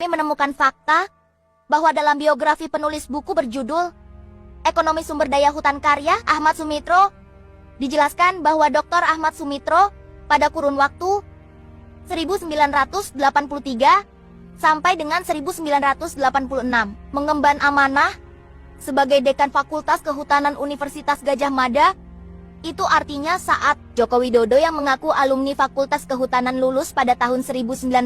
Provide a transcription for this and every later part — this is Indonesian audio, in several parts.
menemukan fakta bahwa dalam biografi penulis buku berjudul Ekonomi Sumber Daya Hutan karya Ahmad Sumitro, dijelaskan bahwa Dr. Ahmad Sumitro pada kurun waktu 1983 sampai dengan 1986 mengemban amanah sebagai Dekan Fakultas Kehutanan Universitas Gadjah Mada. Itu artinya saat Joko Widodo yang mengaku alumni Fakultas Kehutanan lulus pada tahun 1985,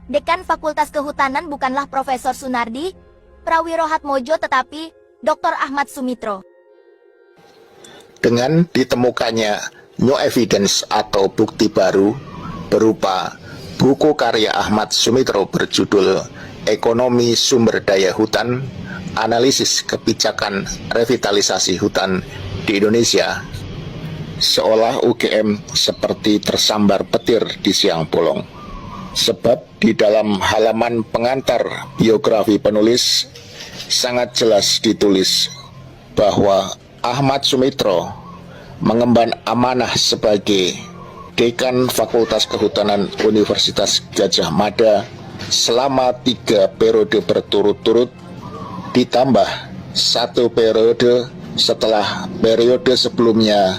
Dekan Fakultas Kehutanan bukanlah Profesor Sunardi Prawirohatmojo tetapi Dr. Ahmad Sumitro. Dengan ditemukannya new evidence atau bukti baru berupa buku karya Ahmad Sumitro berjudul Ekonomi Sumber Daya Hutan, Analisis Kebijakan Revitalisasi Hutan di Indonesia, seolah UGM seperti tersambar petir di siang bolong. Sebab di dalam halaman pengantar biografi penulis sangat jelas ditulis bahwa Ahmad Sumitro mengemban amanah sebagai Dekan Fakultas Kehutanan Universitas Gadjah Mada selama 3 periode berturut-turut, ditambah 1 periode setelah periode sebelumnya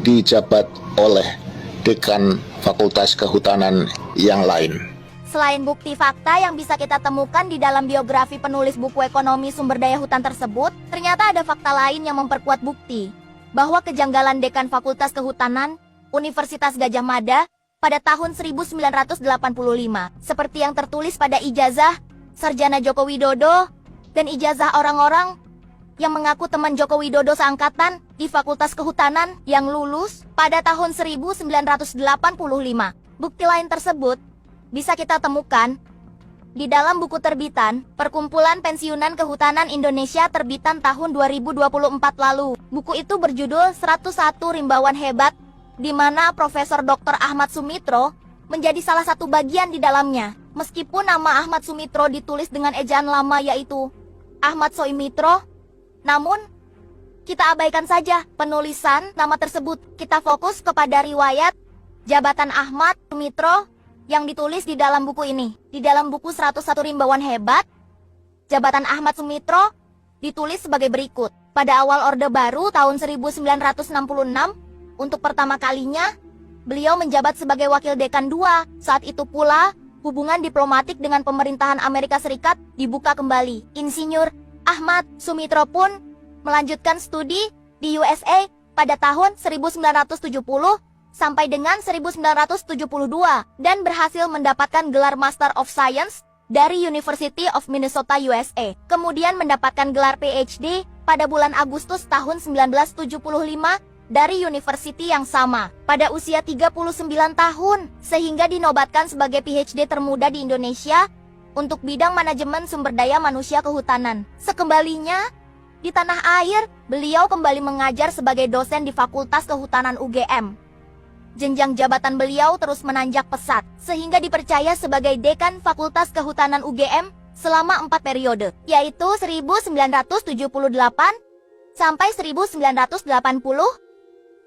dijabat oleh Dekan Fakultas Kehutanan yang lain. Selain bukti fakta yang bisa kita temukan di dalam biografi penulis buku Ekonomi Sumber Daya Hutan tersebut, ternyata ada fakta lain yang memperkuat bukti bahwa kejanggalan Dekan Fakultas Kehutanan Universitas Gadjah Mada pada tahun 1985, seperti yang tertulis pada ijazah Sarjana Joko Widodo dan ijazah orang-orang yang mengaku teman Joko Widodo seangkatan di Fakultas Kehutanan yang lulus pada tahun 1985. Bukti lain tersebut bisa kita temukan di dalam buku terbitan Perkumpulan Pensiunan Kehutanan Indonesia terbitan tahun 2024 lalu. Buku itu berjudul 101 Rimbawan Hebat, di mana Profesor Dr. Ahmad Sumitro menjadi salah satu bagian di dalamnya. Meskipun nama Ahmad Sumitro ditulis dengan ejaan lama yaitu Ahmad Soimitro, namun kita abaikan saja penulisan nama tersebut. Kita fokus kepada riwayat jabatan Ahmad Sumitro yang ditulis di dalam buku ini. Di dalam buku 101 Rimbawan Hebat, jabatan Ahmad Sumitro ditulis sebagai berikut. Pada awal Orde Baru tahun 1966, untuk pertama kalinya, beliau menjabat sebagai Wakil Dekan II. Saat itu pula, hubungan diplomatik dengan pemerintahan Amerika Serikat dibuka kembali. Insinyur Ahmad Sumitro pun melanjutkan studi di USA pada tahun 1970 sampai dengan 1972 dan berhasil mendapatkan gelar Master of Science dari University of Minnesota USA. Kemudian mendapatkan gelar PhD pada bulan Agustus tahun 1975 dari university yang sama pada usia 39 tahun, sehingga dinobatkan sebagai PhD termuda di Indonesia untuk bidang manajemen sumber daya manusia kehutanan. Sekembalinya di tanah air, beliau kembali mengajar sebagai dosen di Fakultas Kehutanan UGM. Jenjang jabatan beliau terus menanjak pesat, sehingga dipercaya sebagai Dekan Fakultas Kehutanan UGM selama 4 periode, yaitu 1978 sampai 1980,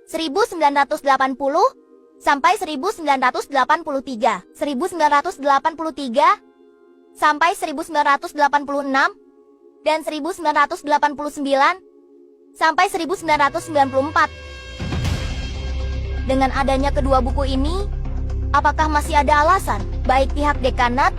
1980 sampai 1983, 1983 sampai 1986, dan 1989 sampai 1994. Dengan adanya kedua buku ini, apakah masih ada alasan baik pihak dekanat,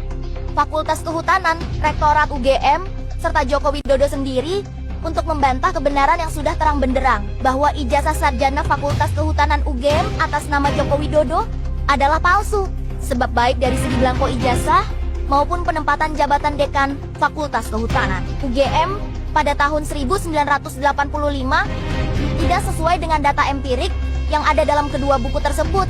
Fakultas Kehutanan, Rektorat UGM, serta Joko Widodo sendiri untuk membantah kebenaran yang sudah terang benderang bahwa ijazah sarjana Fakultas Kehutanan UGM atas nama Joko Widodo adalah palsu? Sebab baik dari segi belangko ijazah maupun penempatan jabatan Dekan Fakultas Kehutanan UGM pada tahun 1985 tidak sesuai dengan data empirik yang ada dalam kedua buku tersebut.